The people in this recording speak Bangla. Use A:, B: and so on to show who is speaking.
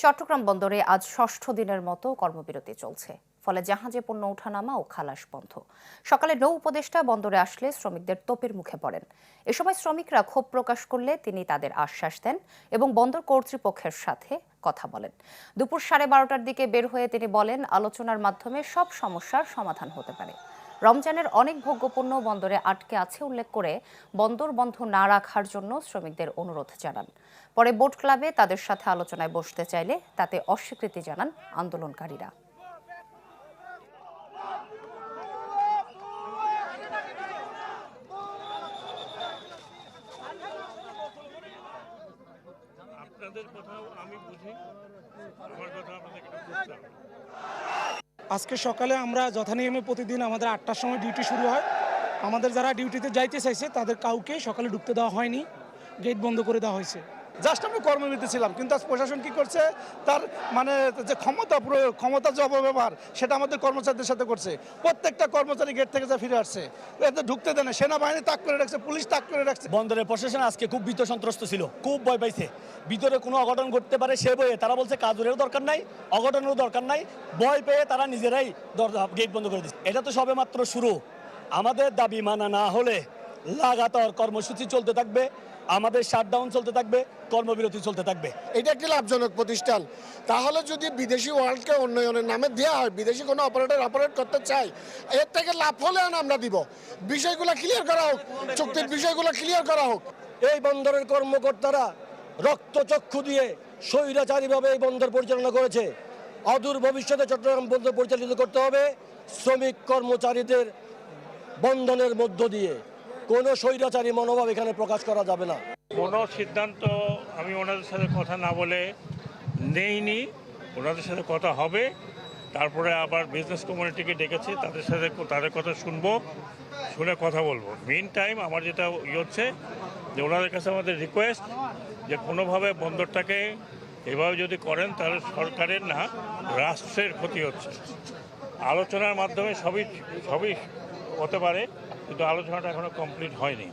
A: চট্টগ্রাম বন্দরে আজ ষষ্ঠ দিনের মতো কর্মবিরতি চলছে। ফলে জাহাজে পণ্য ওঠানামা ও খালাস বন্ধ। সকালে নৌ উপদেষ্টা বন্দরে আসলে শ্রমিকদের তোপের মুখে পড়েন। এ সময় শ্রমিকরা ক্ষোভ প্রকাশ করলে তিনি তাদের আশ্বাস দেন এবং বন্দর কর্তৃপক্ষের সাথে কথা বলেন। দুপুর 12:30টার দিকে বের হয়ে তিনি বলেন, আলোচনার মাধ্যমে সব সমস্যার সমাধান হতে পারে। রমজানের অনেক ভোগ্যপণ্য বন্দরে আটকে আছে উল্লেখ করে বন্দর বন্ধ না রাখার জন্য শ্রমিকদের অনুরোধ জানান। পরে বোট ক্লাবে তাদের সাথে আলোচনায় বসতে চাইলে তাতে অস্বীকৃতি জানান আন্দোলনকারীরা।
B: আপনাদের কথাও আমি বুঝি, আমার কথা আপনাদের একটু বুঝতে হবে।
C: আজকে সকালে আমরা যথানিয়মে প্রতিদিন আমাদের 8টার সময় ডিউটি শুরু হয়। আমাদের যারা ডিউটিতে যাইতে চাইছে তাদের কাউকে সকালে ঢুকতে দেওয়া হয়নি, গেট বন্ধ করে দেওয়া হয়েছে।
D: জাস্ট আমরা কর্মবিরতি ছিলাম, কিন্তু আজ প্রশাসন কি করছে, তার মানে যে ক্ষমতা যে অপব্যবহার সেটা আমাদের কর্মচারীদের সাথে করছে। প্রত্যেকটা কর্মচারী গেট থেকে যা ফিরে আসছে, এতে ঢুকতে দেয় না। সেনাবাহিনী তাক করে রাখছে, পুলিশ তাক করে রাখছে।
E: বন্দরের প্রশাসন আজকে খুব ভীত সন্ত্রস্ত ছিল, খুব ভয় পাইছে। ভিতরে কোনো অঘটন ঘটতে পারে সে ভয়ে তারা বলছে কাজেরও দরকার নাই, অঘটনেরও দরকার নাই। ভয় পেয়ে তারা নিজেরাই গেট বন্ধ করে দিচ্ছে। এটা তো সবে মাত্র শুরু। আমাদের দাবি মানা না হলে লাগাতার কর্মসূচি চলতে থাকবে, আমাদের শাটডাউন চলতে থাকবে, কর্মবিরতি চলতে থাকবে।
F: এটা একটি লাভজনক প্রতিষ্ঠান। তাহলে যদি বিদেশি ওয়ার্ল্ডকে উন্নয়নের নামে দেওয়া হয়, বিদেশি কোনো অপারেট করতে চাই, এর থেকে লাভ হলে আমরা দিব। বিষয়গুলো ক্লিয়ার করা হোক, চুক্তির বিষয়গুলো ক্লিয়ার করা হোক।
E: এই বন্দরের কর্মকর্তারা রক্তচক্ষু দিয়ে স্বৈরাচারীভাবে এই বন্দর পরিচালনা করেছে। অদূর ভবিষ্যতে চট্টগ্রাম বন্দর পরিচালিত করতে হবে শ্রমিক কর্মচারীদের বন্ধনের মধ্য দিয়ে। কোনো স্বৈরাচারী মনোভাব এখানে প্রকাশ করা যাবে না।
B: কোনো সিদ্ধান্ত আমি ওনাদের সাথে কথা না বলে নেইনি। ওনাদের সাথে কথা হবে, তারপরে আবার বিজনেস কমিউনিটিকে ডেকেছি, তাদের কথা শুনবো, শুনে কথা বলবো। মেইন টাইম আমার যেটা হচ্ছে যে ওনাদের কাছে আমাদের রিকোয়েস্ট যে কোনোভাবে বন্দরটাকে এভাবে যদি করেন তাহলে সরকারের না রাষ্ট্রের ক্ষতি হচ্ছে। আলোচনার মাধ্যমে সবই হতে পারে, কিন্তু আলোচনাটা এখনো কমপ্লিট হয়নি।